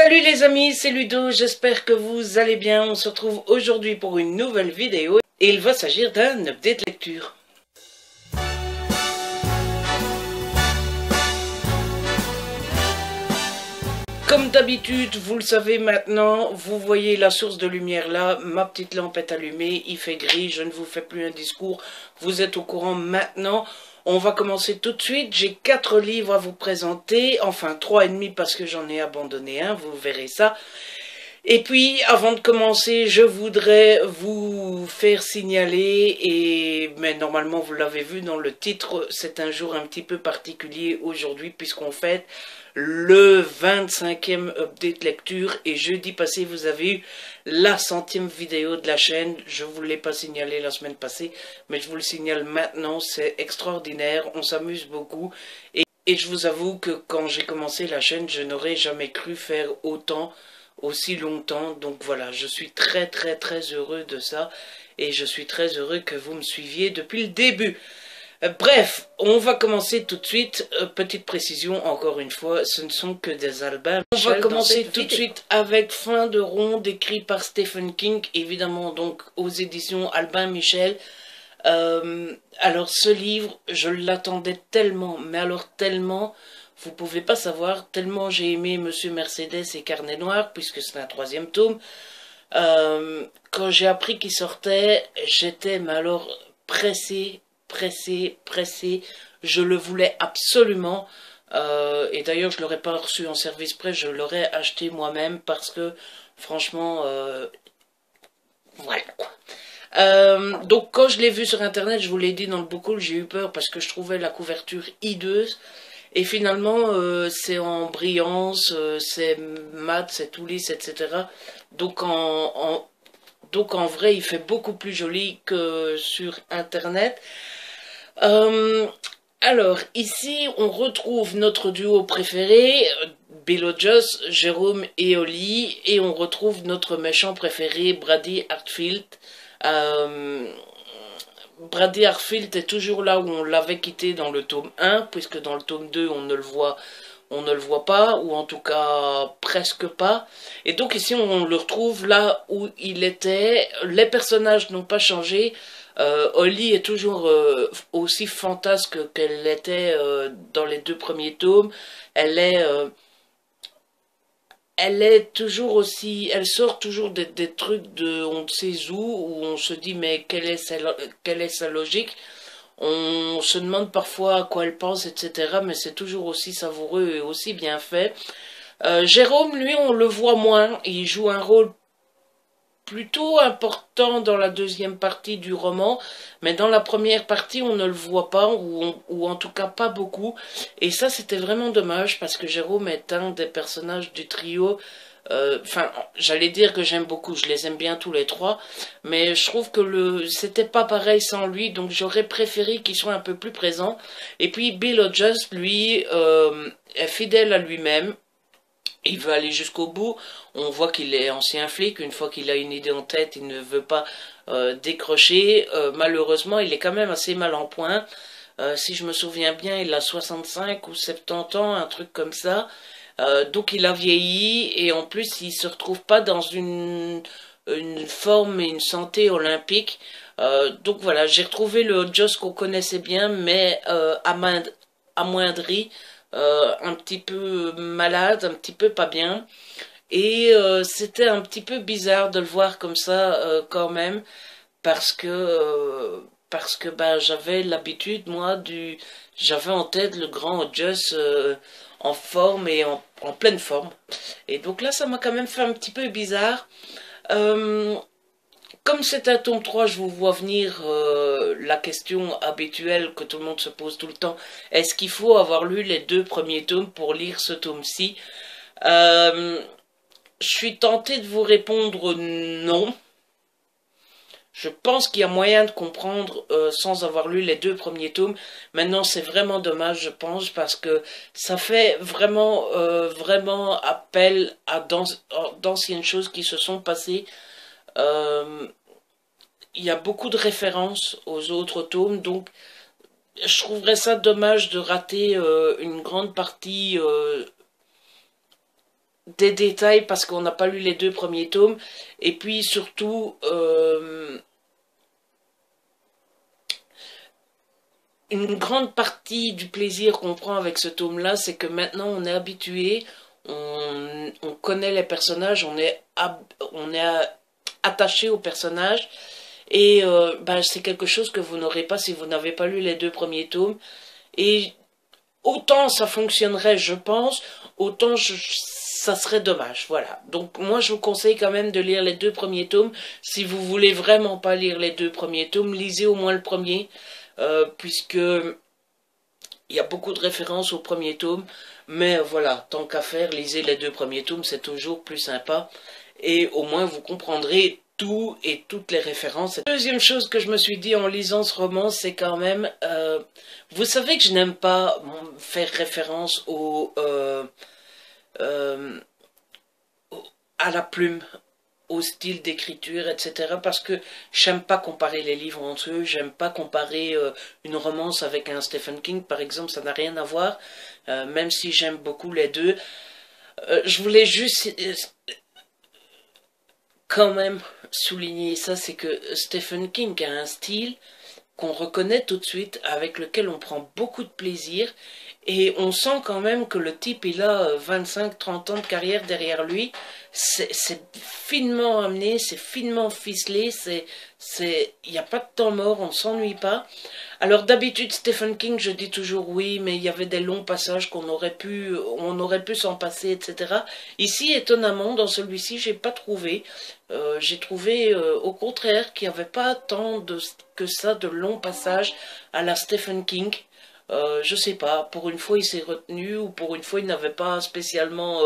Salut les amis, c'est Ludo, j'espère que vous allez bien. On se retrouve aujourd'hui pour une nouvelle vidéo et il va s'agir d'un update lecture. Comme d'habitude, vous le savez maintenant, vous voyez la source de lumière là, ma petite lampe est allumée, il fait gris, je ne vous fais plus un discours, vous êtes au courant maintenant. On va commencer tout de suite, j'ai 4 livres à vous présenter, enfin 3,5 parce que j'en ai abandonné un, vous verrez ça. Et puis, avant de commencer, je voudrais vous faire signaler, mais normalement vous l'avez vu dans le titre, c'est un jour un petit peu particulier aujourd'hui puisqu'on fête le 25e update lecture et jeudi passé vous avez eu la 100e vidéo de la chaîne. Je ne vous l'ai pas signalé la semaine passée, mais je vous le signale maintenant, c'est extraordinaire, on s'amuse beaucoup. Et je vous avoue que quand j'ai commencé la chaîne, je n'aurais jamais cru faire autant aussi longtemps, donc voilà, je suis très heureux de ça et je suis très heureux que vous me suiviez depuis le début. Bref, on va commencer tout de suite. Petite précision, encore une fois, ce ne sont que des albums. On va commencer tout de suite avec Fin de ronde, écrit par Stephen King, évidemment donc aux éditions Albin Michel. Alors ce livre, je l'attendais tellement, mais alors tellement, vous pouvez pas savoir, tellement j'ai aimé Monsieur Mercedes et Carnet Noir, puisque c'est un 3e tome. Quand j'ai appris qu'il sortait, j'étais, mais alors, pressé, je le voulais absolument. Et d'ailleurs, je l'aurais pas reçu en service presse, je l'aurais acheté moi-même, parce que, franchement, voilà quoi. Donc quand je l'ai vu sur internet, je vous l'ai dit dans le book haul, j'ai eu peur parce que je trouvais la couverture hideuse. Et finalement, c'est en brillance, c'est mat, c'est tout lisse, etc. Donc en vrai, il fait beaucoup plus joli que sur internet. Alors, ici, on retrouve notre duo préféré, Bill Joss, Jérôme et Oli, et on retrouve notre méchant préféré, Brady Hartfield. Brady Hartfield est toujours là où on l'avait quitté dans le tome 1, puisque dans le tome 2 on ne le voit pas, ou en tout cas presque pas. Et donc ici on le retrouve là où il était. Les personnages n'ont pas changé. Holly est toujours aussi fantasque qu'elle l'était dans les 2 premiers tomes. Elle est toujours aussi, elle sort toujours des trucs de on ne sait où on se dit mais quelle est sa logique. On se demande parfois à quoi elle pense, etc. Mais c'est toujours aussi savoureux et aussi bien fait. Jérôme, lui, on le voit moins. Il joue un rôle plutôt important dans la 2e partie du roman, mais dans la première partie on ne le voit pas, ou en tout cas pas beaucoup, et ça c'était vraiment dommage parce que Jérôme est un des personnages du trio. Enfin, j'allais dire que j'aime beaucoup, je les aime bien tous les 3, mais je trouve que c'était pas pareil sans lui, donc j'aurais préféré qu'il soit un peu plus présent. Et puis Bill Hodges, lui, est fidèle à lui-même. Il veut aller jusqu'au bout. On voit qu'il est ancien flic. Une fois qu'il a une idée en tête, il ne veut pas décrocher. Malheureusement, il est quand même assez mal en point. Si je me souviens bien, il a 65 ou 70 ans, un truc comme ça. Donc il a vieilli et en plus, il se retrouve pas dans une forme et une santé olympique. Donc voilà, j'ai retrouvé le Joss qu'on connaissait bien, mais amoindri. Un petit peu malade, un petit peu pas bien, et c'était un petit peu bizarre de le voir comme ça quand même, parce que ben, j'avais l'habitude, moi, j'avais en tête le grand Hodges en forme et en pleine forme, et donc là ça m'a quand même fait un petit peu bizarre. Comme c'est un tome 3, je vous vois venir la question habituelle que tout le monde se pose tout le temps. Est-ce qu'il faut avoir lu les 2 premiers tomes pour lire ce tome-ci? Je suis tentée de vous répondre non. Je pense qu'il y a moyen de comprendre sans avoir lu les 2 premiers tomes. Maintenant, c'est vraiment dommage, je pense, parce que ça fait vraiment appel à d'anciennes choses qui se sont passées. Il y a beaucoup de références aux autres tomes, donc je trouverais ça dommage de rater une grande partie des détails parce qu'on n'a pas lu les 2 premiers tomes. Et puis surtout, une grande partie du plaisir qu'on prend avec ce tome-là, c'est que maintenant on est habitué, on connaît les personnages, on est attaché aux personnages. Et ben, c'est quelque chose que vous n'aurez pas si vous n'avez pas lu les 2 premiers tomes. Et autant ça fonctionnerait, je pense, autant ça serait dommage. Voilà. Donc moi, je vous conseille quand même de lire les 2 premiers tomes. Si vous voulez vraiment pas lire les 2 premiers tomes, lisez au moins le premier, puisque il y a beaucoup de références au premier tome. Mais voilà, tant qu'à faire, lisez les 2 premiers tomes, c'est toujours plus sympa. Et au moins, vous comprendrez tout et toutes les références. La deuxième chose que je me suis dit en lisant ce roman, c'est quand même... vous savez que je n'aime pas faire référence à la plume, au style d'écriture, etc. Parce que j'aime pas comparer les livres entre eux, j'aime pas comparer une romance avec un Stephen King, par exemple, ça n'a rien à voir, même si j'aime beaucoup les deux. Je voulais juste quand même souligner ça, c'est que Stephen King a un style qu'on reconnaît tout de suite, avec lequel on prend beaucoup de plaisir, et on sent quand même que le type, il a 25-30 ans de carrière derrière lui. C'est finement amené, c'est finement ficelé, il n'y a pas de temps mort, on ne s'ennuie pas. Alors d'habitude, Stephen King, je dis toujours oui, mais il y avait des longs passages on aurait pu s'en passer, etc. Ici, étonnamment, dans celui-ci, j'ai pas trouvé. J'ai trouvé, au contraire, qu'il n'y avait pas tant que ça de longs passages à la Stephen King. Je sais pas, pour une fois il s'est retenu, ou pour une fois il n'avait pas spécialement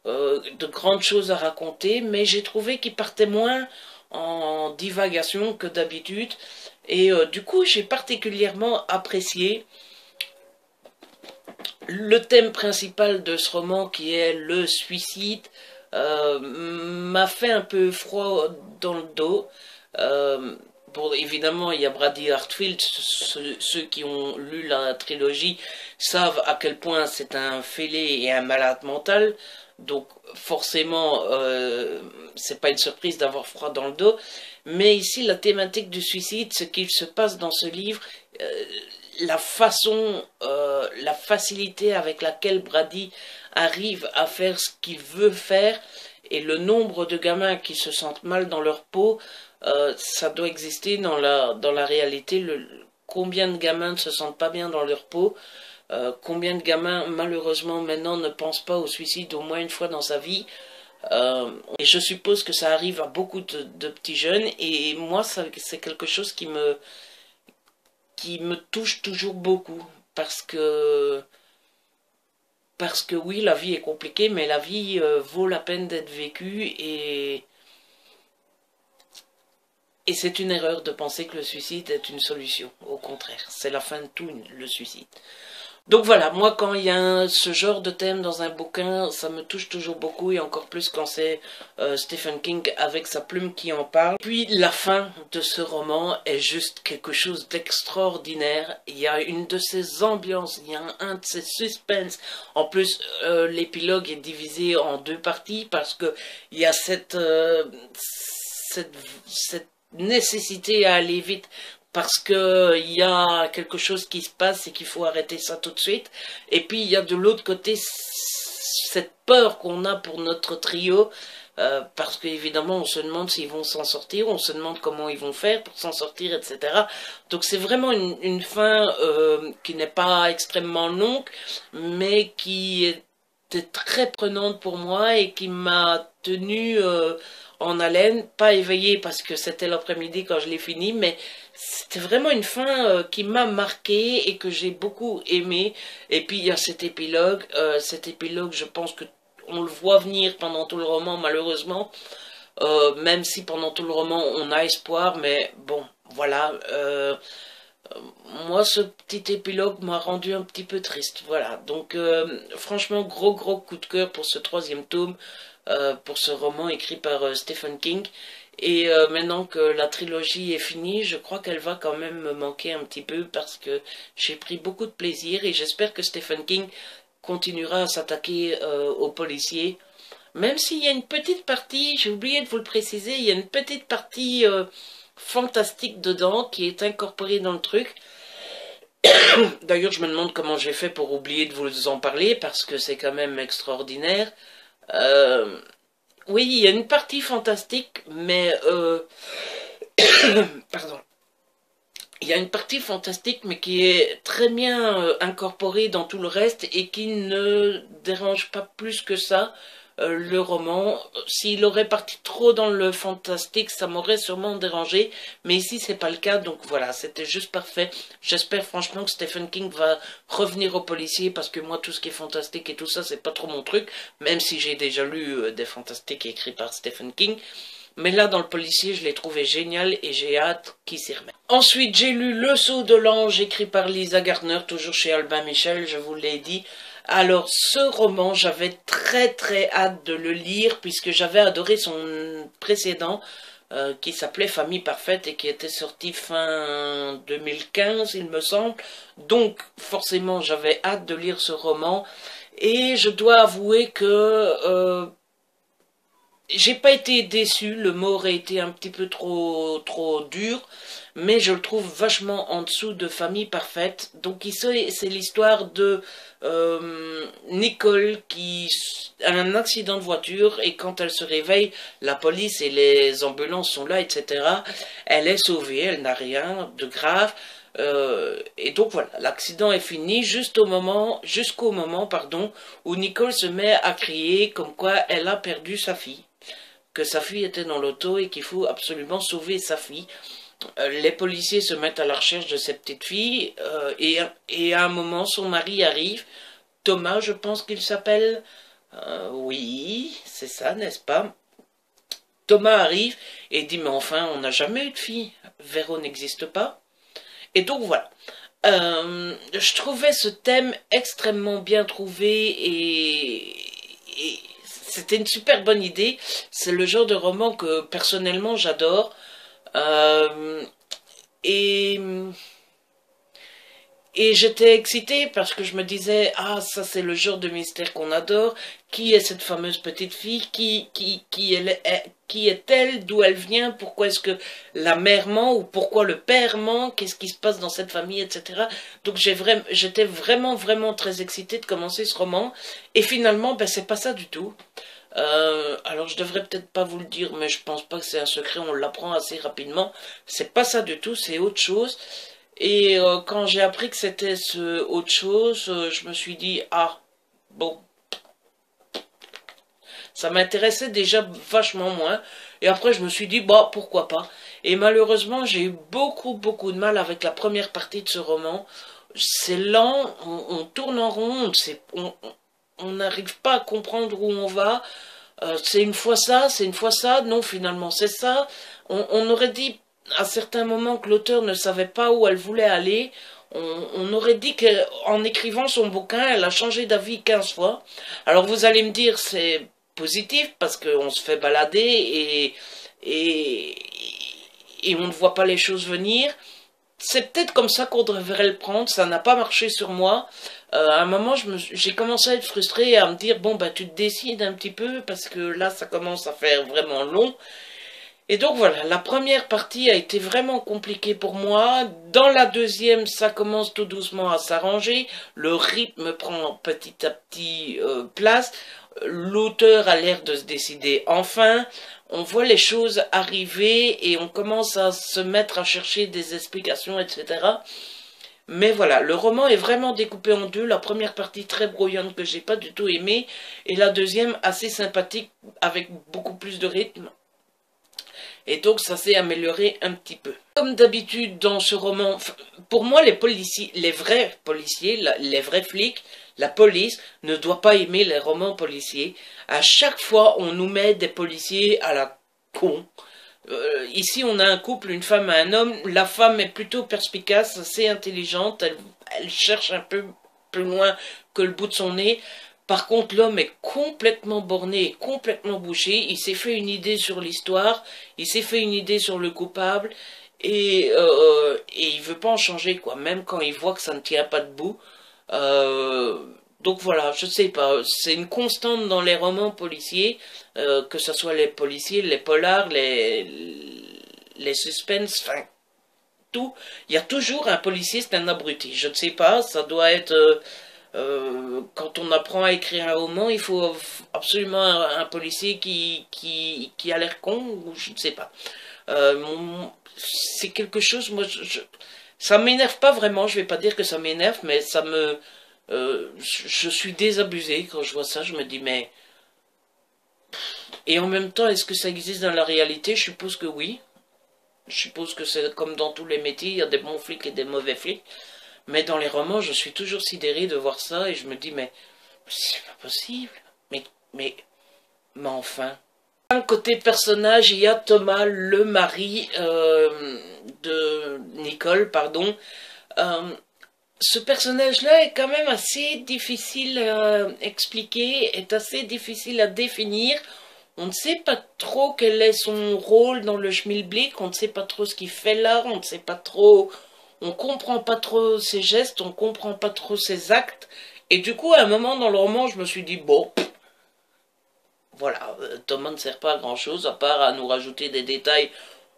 de grandes choses à raconter, mais j'ai trouvé qu'il partait moins en divagation que d'habitude, et du coup j'ai particulièrement apprécié le thème principal de ce roman, qui est le suicide. M'a fait un peu froid dans le dos. Bon, évidemment, il y a Brady Hartfield. Ceux qui ont lu la trilogie savent à quel point c'est un fêlé et un malade mental. Donc, forcément, c'est pas une surprise d'avoir froid dans le dos. Mais ici, la thématique du suicide, ce qu'il se passe dans ce livre, la façon, la facilité avec laquelle Brady arrive à faire ce qu'il veut faire, et le nombre de gamins qui se sentent mal dans leur peau, ça doit exister dans la réalité. Combien de gamins ne se sentent pas bien dans leur peau, combien de gamins malheureusement maintenant ne pensent pas au suicide au moins une fois dans sa vie, et je suppose que ça arrive à beaucoup de petits jeunes, et moi c'est quelque chose qui me touche toujours beaucoup, parce que oui, la vie est compliquée, mais la vie vaut la peine d'être vécue, et c'est une erreur de penser que le suicide est une solution. Au contraire, c'est la fin de tout, le suicide. Donc voilà, moi quand il y a ce genre de thème dans un bouquin, ça me touche toujours beaucoup, et encore plus quand c'est Stephen King avec sa plume qui en parle. Puis la fin de ce roman est juste quelque chose d'extraordinaire. Il y a une de ces ambiances, il y a un de ces suspens. En plus, l'épilogue est divisé en 2 parties, parce que il y a cette nécessité à aller vite, parce que il y a quelque chose qui se passe et qu'il faut arrêter ça tout de suite. Et puis il y a de l'autre côté cette peur qu'on a pour notre trio, parce qu'évidemment on se demande s'ils vont s'en sortir, on se demande comment ils vont faire pour s'en sortir, etc. Donc c'est vraiment une fin qui n'est pas extrêmement longue, mais qui était très prenante pour moi, et qui m'a tenu en haleine, pas éveillé parce que c'était l'après-midi quand je l'ai fini, mais c'était vraiment une fin qui m'a marqué et que j'ai beaucoup aimé. Et puis il y a cet épilogue, je pense que on le voit venir pendant tout le roman, malheureusement, même si pendant tout le roman on a espoir, mais bon, voilà. Moi, ce petit épilogue m'a rendu un petit peu triste, voilà. Donc franchement, gros coup de cœur pour ce 3e tome, pour ce roman écrit par Stephen King. Et maintenant que la trilogie est finie, je crois qu'elle va quand même me manquer un petit peu, parce que j'ai pris beaucoup de plaisir, et j'espère que Stephen King continuera à s'attaquer aux policiers, Même s'il y a une petite partie, j'ai oublié de vous le préciser, il y a une petite partie fantastique dedans qui est incorporée dans le truc. D'ailleurs, je me demande comment j'ai fait pour oublier de vous en parler, parce que c'est quand même extraordinaire. Euh, oui, il y a une partie fantastique, mais... pardon. Il y a une partie fantastique, mais qui est très bien incorporée dans tout le reste et qui ne dérange pas plus que ça le roman. S'il aurait parti trop dans le fantastique, ça m'aurait sûrement dérangé, mais ici c'est pas le cas, donc voilà, c'était juste parfait. J'espère franchement que Stephen King va revenir au policier, parce que moi tout ce qui est fantastique et tout ça, c'est pas trop mon truc, même si j'ai déjà lu des fantastiques écrits par Stephen King. Mais là, dans le policier, je l'ai trouvé génial et j'ai hâte qu'il s'y remette. Ensuite, j'ai lu Le Sceau de l'Ange, écrit par Lisa Gardner, toujours chez Albin Michel, je vous l'ai dit. Alors, ce roman, j'avais très hâte de le lire, puisque j'avais adoré son précédent, qui s'appelait Famille Parfaite et qui était sorti fin 2015, il me semble. Donc, forcément, j'avais hâte de lire ce roman. Et je dois avouer que... j'ai pas été déçu, le mot aurait été un petit peu trop dur, mais je le trouve vachement en dessous de Famille Parfaite. Donc c'est l'histoire de Nicole qui a un accident de voiture et quand elle se réveille, la police et les ambulances sont là, etc. Elle est sauvée, elle n'a rien de grave. Et donc voilà, l'accident est fini jusqu'au moment, pardon, où Nicole se met à crier comme quoi elle a perdu sa fille, que sa fille était dans l'auto et qu'il faut absolument sauver sa fille. Les policiers se mettent à la recherche de cette petite fille et à un moment son mari arrive, Thomas je pense qu'il s'appelle, oui c'est ça n'est-ce pas, Thomas arrive et dit mais enfin on n'a jamais eu de fille, Véro n'existe pas. Et donc voilà, je trouvais ce thème extrêmement bien trouvé et c'était une super bonne idée. C'est le genre de roman que personnellement j'adore. Euh, et et j'étais excitée parce que je me disais, ah, ça c'est le genre de mystère qu'on adore. Qui est cette fameuse petite fille? Qui est-elle? D'où elle vient? Pourquoi est-ce que la mère ment? Ou pourquoi le père ment? Qu'est-ce qui se passe dans cette famille, etc. Donc j'étais vraiment très excitée de commencer ce roman. Et finalement, ben, c'est pas ça du tout. Alors je devrais peut-être pas vous le dire, mais je pense pas que c'est un secret, on l'apprend assez rapidement. C'est pas ça du tout, c'est autre chose. Et quand j'ai appris que c'était ce autre chose, je me suis dit, ah, bon, ça m'intéressait déjà vachement moins. Et après, je me suis dit, bah, pourquoi pas. Et malheureusement, j'ai eu beaucoup de mal avec la première partie de ce roman. C'est lent, on tourne en rond, on n'arrive pas à comprendre où on va. C'est une fois ça, c'est une fois ça, non, finalement, c'est ça. On aurait dit à certains moments que l'auteur ne savait pas où elle voulait aller. On aurait dit qu'en écrivant son bouquin, elle a changé d'avis 15 fois. Alors vous allez me dire, c'est positif parce qu'on se fait balader et, et on ne voit pas les choses venir. C'est peut-être comme ça qu'on devrait le prendre, ça n'a pas marché sur moi. À un moment, j'ai commencé à être frustrée et à me dire, bon, bah, tu te décides un petit peu, parce que là, ça commence à faire vraiment long. Et donc voilà, la première partie a été vraiment compliquée pour moi. Dans la deuxième, ça commence tout doucement à s'arranger. Le rythme prend petit à petit place. L'auteur a l'air de se décider enfin. On voit les choses arriver et on commence à se mettre à chercher des explications, etc. Mais voilà, le roman est vraiment découpé en deux. La première partie très brouillonne que j'ai pas du tout aimée. Et la deuxième assez sympathique avec beaucoup plus de rythme. Et donc ça s'est amélioré un petit peu. Comme d'habitude dans ce roman, pour moi les policiers, les vrais policiers, les vrais flics, la police ne doit pas aimer les romans policiers. À chaque fois on nous met des policiers à la con. Ici on a un couple, une femme et un homme. La femme est plutôt perspicace, assez intelligente, elle cherche un peu plus loin que le bout de son nez. Par contre, l'homme est complètement borné, complètement bouché. Il s'est fait une idée sur l'histoire, il s'est fait une idée sur le coupable, et il veut pas en changer, quoi. Même quand il voit que ça ne tient pas debout. Donc voilà, je sais pas, c'est une constante dans les romans policiers, que ce soit les policiers, les polars, les suspens, enfin tout. Il y a toujours un policier, c'est un abruti. Je ne sais pas, ça doit être... quand on apprend à écrire un roman, il faut absolument un policier qui a l'air con, ou je ne sais pas. C'est quelque chose, moi, ça m'énerve pas vraiment, je vais pas dire que ça m'énerve, mais ça me... je suis désabusé quand je vois ça, je me dis, mais... Et en même temps, est-ce que ça existe dans la réalité? Je suppose que oui. Je suppose que c'est comme dans tous les métiers, il y a des bons flics et des mauvais flics. Mais dans les romans, je suis toujours sidéré de voir ça et je me dis, mais c'est pas possible. Mais, mais, mais enfin. D'un côté personnage, il y a Thomas, le mari de Nicole, pardon. Euh, Ce personnage-là est quand même assez difficile à expliquer, est assez difficile à définir. On ne sait pas trop quel est son rôle dans le schmilblick, on ne sait pas trop ce qu'il fait là, on ne sait pas trop, on comprend pas trop ses gestes, on comprend pas trop ses actes. Et du coup, à un moment dans le roman, je me suis dit, bon, voilà, Thomas ne sert pas à grand chose, à part à nous rajouter des détails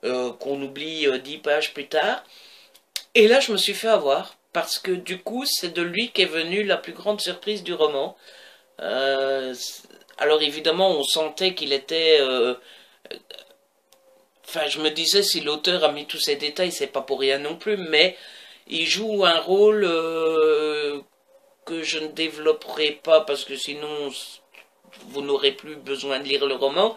qu'on oublie 10 pages plus tard. Et là, je me suis fait avoir, parce que du coup, c'est de lui qu'est venue la plus grande surprise du roman. Euh, alors évidemment, on sentait qu'il était... Enfin, je me disais, si l'auteur a mis tous ces détails, c'est pas pour rien non plus, mais il joue un rôle que je ne développerai pas, parce que sinon, vous n'aurez plus besoin de lire le roman.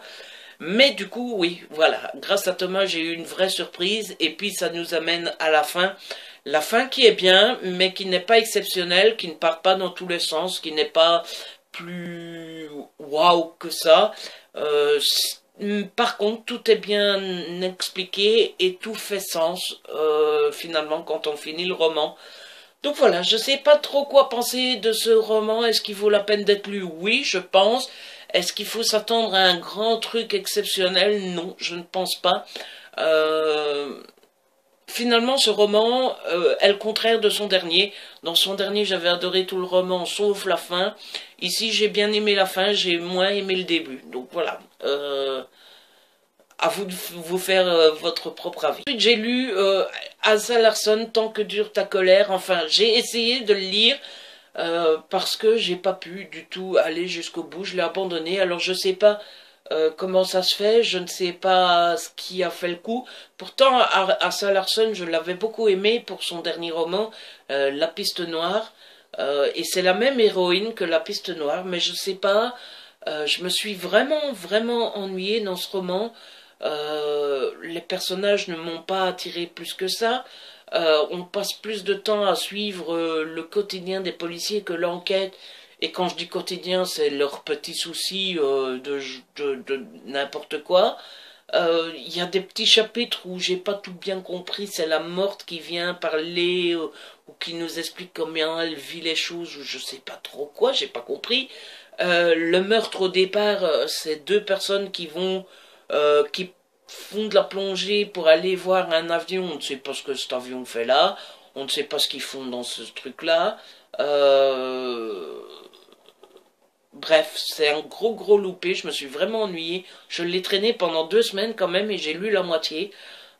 Mais du coup, oui, voilà, grâce à Thomas, j'ai eu une vraie surprise, et puis ça nous amène à la fin. La fin qui est bien, mais qui n'est pas exceptionnelle, qui ne part pas dans tous les sens, qui n'est pas plus waouh que ça. Par contre, tout est bien expliqué et tout fait sens finalement quand on finit le roman. Donc voilà, je sais pas trop quoi penser de ce roman. Est-ce qu'il vaut la peine d'être lu? Oui, je pense. Est-ce qu'il faut s'attendre à un grand truc exceptionnel? Non, je ne pense pas. Euh, Finalement, ce roman est le contraire de son dernier. Dans son dernier, j'avais adoré tout le roman, sauf la fin. Ici, j'ai bien aimé la fin, j'ai moins aimé le début. Donc voilà. À vous de vous faire votre propre avis. Ensuite, j'ai lu Asa Larsson, Tant que dure ta colère. Enfin, j'ai essayé de le lire parce que j'ai pas pu du tout aller jusqu'au bout. Je l'ai abandonné. Alors, je sais pas comment ça se fait, je ne sais pas ce qui a fait le coup. Pourtant, Asa Larsson, je l'avais beaucoup aimé pour son dernier roman, La Piste Noire. Et c'est la même héroïne que La Piste Noire, mais je sais pas. Je me suis vraiment ennuyée dans ce roman. Les personnages ne m'ont pas attiré plus que ça. On passe plus de temps à suivre le quotidien des policiers que l'enquête. Et quand je dis quotidien, c'est leurs petits soucis de n'importe quoi. Il y a des petits chapitres où j'ai pas tout bien compris. C'est la morte qui vient parler ou qui nous explique combien elle vit les choses ou je sais pas trop quoi. J'ai pas compris. Le meurtre au départ, c'est deux personnes qui font de la plongée pour aller voir un avion. On ne sait pas ce que cet avion fait là. On ne sait pas ce qu'ils font dans ce truc-là. Bref, c'est un gros loupé. Je me suis vraiment ennuyé. Je l'ai traîné pendant 2 semaines quand même et j'ai lu la moitié.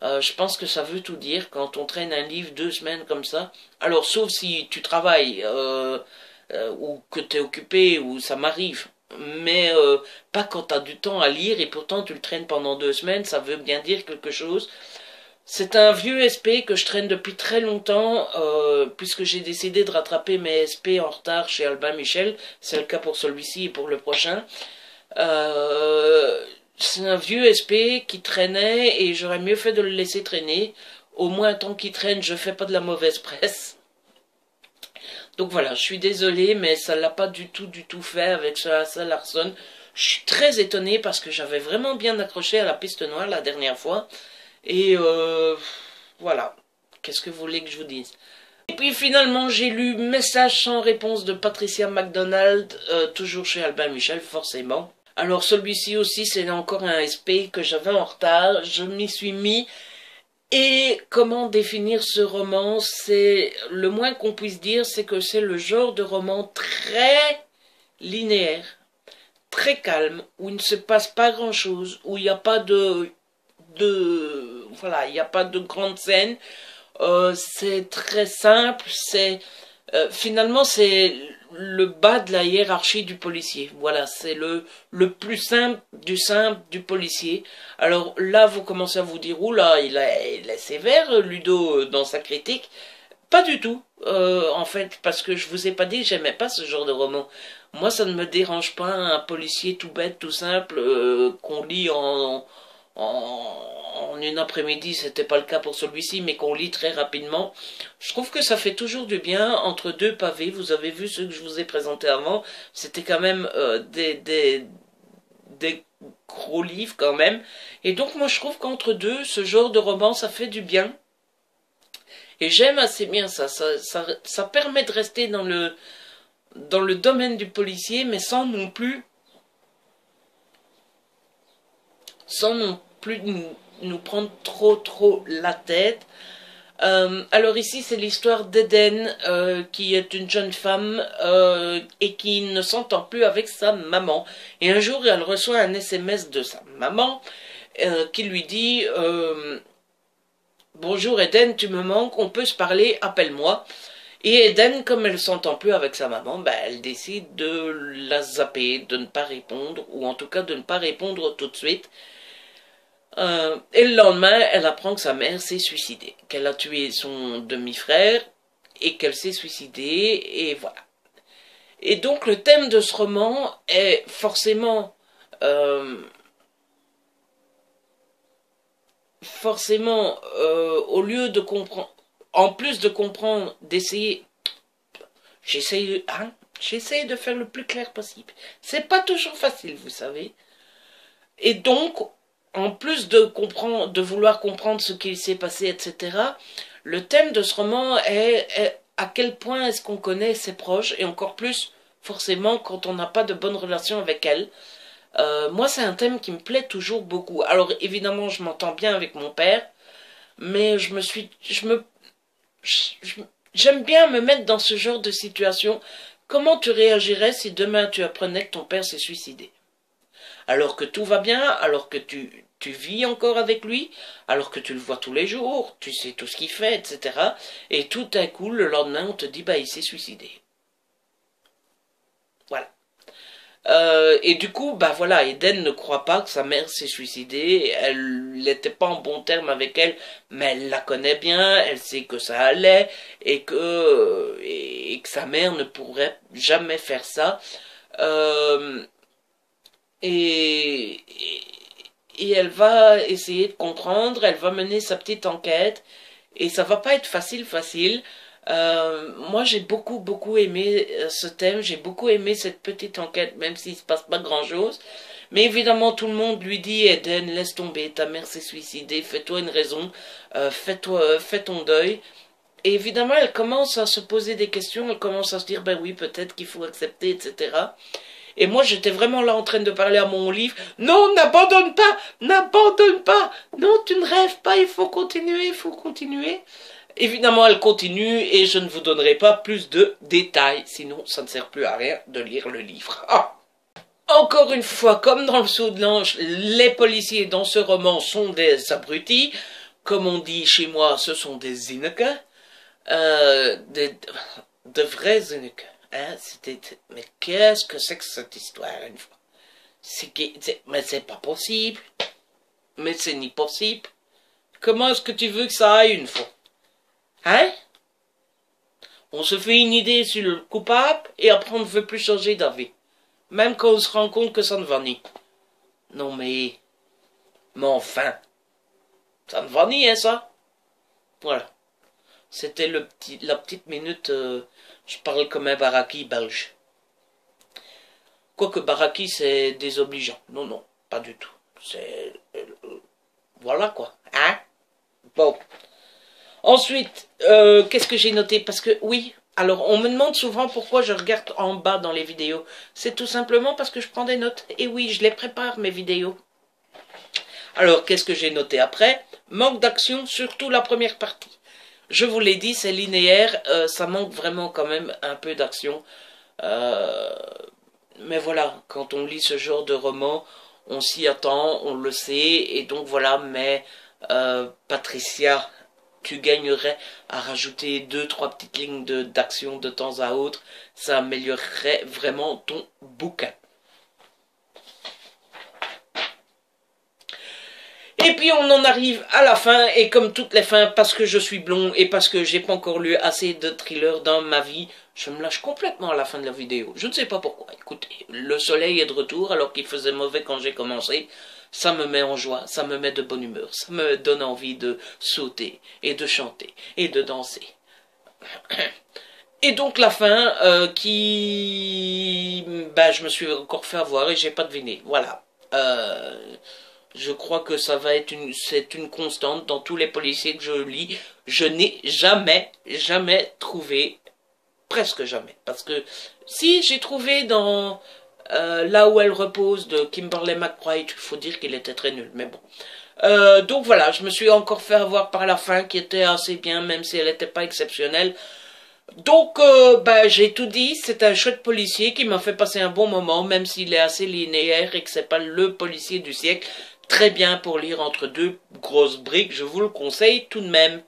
Je pense que ça veut tout dire quand on traîne un livre 2 semaines comme ça. Alors, sauf si tu travailles ou que tu es occupé ou ça m'arrive. Mais pas quand tu as du temps à lire et pourtant tu le traînes pendant 2 semaines, ça veut bien dire quelque chose. C'est un vieux SP que je traîne depuis très longtemps, puisque j'ai décidé de rattraper mes SP en retard chez Albin Michel. C'est le cas pour celui-ci et pour le prochain. C'est un vieux SP qui traînait et j'aurais mieux fait de le laisser traîner. Au moins, tant qu'il traîne, je fais pas de la mauvaise presse. Donc voilà, je suis désolée, mais ça l'a pas du tout fait avec ce Asa Larsson. Je suis très étonnée parce que j'avais vraiment bien accroché à La Piste Noire la dernière fois. Et voilà, qu'est-ce que vous voulez que je vous dise? Et puis finalement, j'ai lu Message sans réponse de Patricia MacDonald, toujours chez Albin Michel, forcément. Alors celui-ci aussi, c'est encore un SP que j'avais en retard. Je m'y suis mis Et comment définir ce roman? C'est le moins qu'on puisse dire, c'est que c'est le genre de roman très linéaire, très calme, où il ne se passe pas grand-chose, où il n'y a pas voilà, il n'y a pas de grande scène. C'est très simple, finalement c'est le bas de la hiérarchie du policier. Voilà, c'est le plus simple du policier. Alors là, vous commencez à vous dire, oula, il est sévère, Ludo, dans sa critique. Pas du tout, en fait, parce que je vous ai pas dit, j'aimais pas ce genre de roman. Moi, ça ne me dérange pas, un policier tout bête, tout simple, qu'on lit en une après-midi, c'était pas le cas pour celui-ci, mais qu'on lit très rapidement. Je trouve que ça fait toujours du bien entre deux pavés. Vous avez vu ceux que je vous ai présentés avant, c'était quand même des gros livres quand même. Et donc moi je trouve qu'entre deux, ce genre de roman, ça fait du bien. Et j'aime assez bien ça. Ça permet de rester dans le domaine du policier, mais sans non plus nous prendre trop la tête. Alors ici c'est l'histoire d'Eden qui est une jeune femme et qui ne s'entend plus avec sa maman. Et un jour elle reçoit un SMS de sa maman qui lui dit bonjour Eden, tu me manques, on peut se parler, appelle-moi. Et Eden, comme elle s'entend plus avec sa maman, bah, elle décide de la zapper, de ne pas répondre, ou en tout cas de ne pas répondre tout de suite. Et le lendemain, elle apprend que sa mère s'est suicidée, qu'elle a tué son demi-frère et qu'elle s'est suicidée, et voilà. Et donc le thème de ce roman est forcément au lieu de comprendre, en plus de comprendre, d'essayer, j'essaye de faire le plus clair possible. C'est pas toujours facile, vous savez. Et donc, en plus de comprendre, de vouloir comprendre ce qui s'est passé, etc., le thème de ce roman est à quel point est-ce qu'on connaît ses proches, et encore plus, forcément, quand on n'a pas de bonne relation avec elles. Moi, c'est un thème qui me plaît toujours beaucoup. Alors, évidemment, je m'entends bien avec mon père, mais j'aime bien me mettre dans ce genre de situation. Comment tu réagirais si demain tu apprenais que ton père s'est suicidé? Alors que tout va bien, alors que tu vis encore avec lui, alors que tu le vois tous les jours, tu sais tout ce qu'il fait, etc. Et tout à coup, le lendemain, on te dit, bah, il s'est suicidé. Voilà. Et du coup, bah voilà, Eden ne croit pas que sa mère s'est suicidée, elle n'était pas en bon terme avec elle, mais elle la connaît bien, elle sait que ça allait, et que sa mère ne pourrait jamais faire ça. Euh, et, et elle va essayer de comprendre, elle va mener sa petite enquête, et ça va pas être facile. Moi j'ai beaucoup aimé ce thème, j'ai beaucoup aimé cette petite enquête, même s'il se passe pas grand chose. Mais évidemment tout le monde lui dit Eden, laisse tomber, ta mère s'est suicidée, fais-toi une raison, fais ton deuil. Et évidemment elle commence à se poser des questions, elle commence à se dire ben oui peut-être qu'il faut accepter, etc. Et moi, j'étais vraiment là en train de parler à mon livre. Non, n'abandonne pas, non, tu ne rêves pas, il faut continuer, il faut continuer. Évidemment, elle continue et je ne vous donnerai pas plus de détails, sinon ça ne sert plus à rien de lire le livre. Ah. Encore une fois, comme dans le Saut de l'Ange, les policiers dans ce roman sont des abrutis. Comme on dit chez moi, ce sont des zineke, de vrais zineke. Hein, mais qu'est-ce que c'est que cette histoire, une fois? Mais c'est pas possible. Mais c'est ni possible. Comment est-ce que tu veux que ça aille une fois? Hein? On se fait une idée sur le coupable et après on ne veut plus changer d'avis. Même quand on se rend compte que ça ne va ni. Non mais enfin. Ça ne va ni, hein, ça? Voilà. C'était la petite minute, je parle comme un baraki belge. Quoique baraki, c'est désobligeant. Non, pas du tout. C'est... voilà quoi. Hein? Bon. Ensuite, qu'est-ce que j'ai noté? Parce que, oui, alors on me demande souvent pourquoi je regarde en bas dans les vidéos. C'est tout simplement parce que je prends des notes. Et oui, je les prépare, mes vidéos. Alors, qu'est-ce que j'ai noté après? manque d'action, surtout la première partie. Je vous l'ai dit, c'est linéaire, ça manque vraiment quand même un peu d'action. Mais voilà, quand on lit ce genre de roman, on s'y attend, on le sait, et donc voilà, mais Patricia, tu gagnerais à rajouter 2-3 petites lignes d'action de temps à autre, ça améliorerait vraiment ton bouquin. Et puis on en arrive à la fin, et comme toutes les fins, parce que je suis blond et parce que j'ai pas encore lu assez de thrillers dans ma vie, je me lâche complètement à la fin de la vidéo. Je ne sais pas pourquoi. Écoutez, le soleil est de retour alors qu'il faisait mauvais quand j'ai commencé. Ça me met en joie, ça me met de bonne humeur, ça me donne envie de sauter et de chanter et de danser. Et donc la fin je me suis encore fait avoir et j'ai pas deviné. Voilà. Je crois que ça va être c'est une constante dans tous les policiers que je lis. Je n'ai jamais trouvé, presque jamais. Parce que si j'ai trouvé dans Là où elle repose de Kimberly McBride, il faut dire qu'il était très nul, mais bon. Donc voilà, je me suis encore fait avoir par la fin qui était assez bien, même si elle n'était pas exceptionnelle. Donc, j'ai tout dit, c'est un chouette policier qui m'a fait passer un bon moment, même s'il est assez linéaire et que c'est pas le policier du siècle. Très bien pour lire entre deux grosses briques, je vous le conseille tout de même.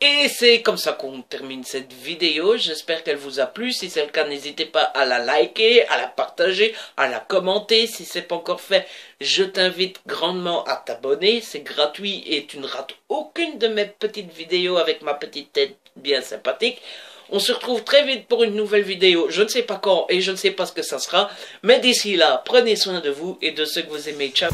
Et c'est comme ça qu'on termine cette vidéo, j'espère qu'elle vous a plu, si c'est le cas n'hésitez pas à la liker, à la partager, à la commenter, si c'est pas encore fait, je t'invite grandement à t'abonner, c'est gratuit et tu ne rates aucune de mes petites vidéos avec ma petite tête bien sympathique. On se retrouve très vite pour une nouvelle vidéo, je ne sais pas quand et je ne sais pas ce que ça sera, mais d'ici là, prenez soin de vous et de ceux que vous aimez, ciao.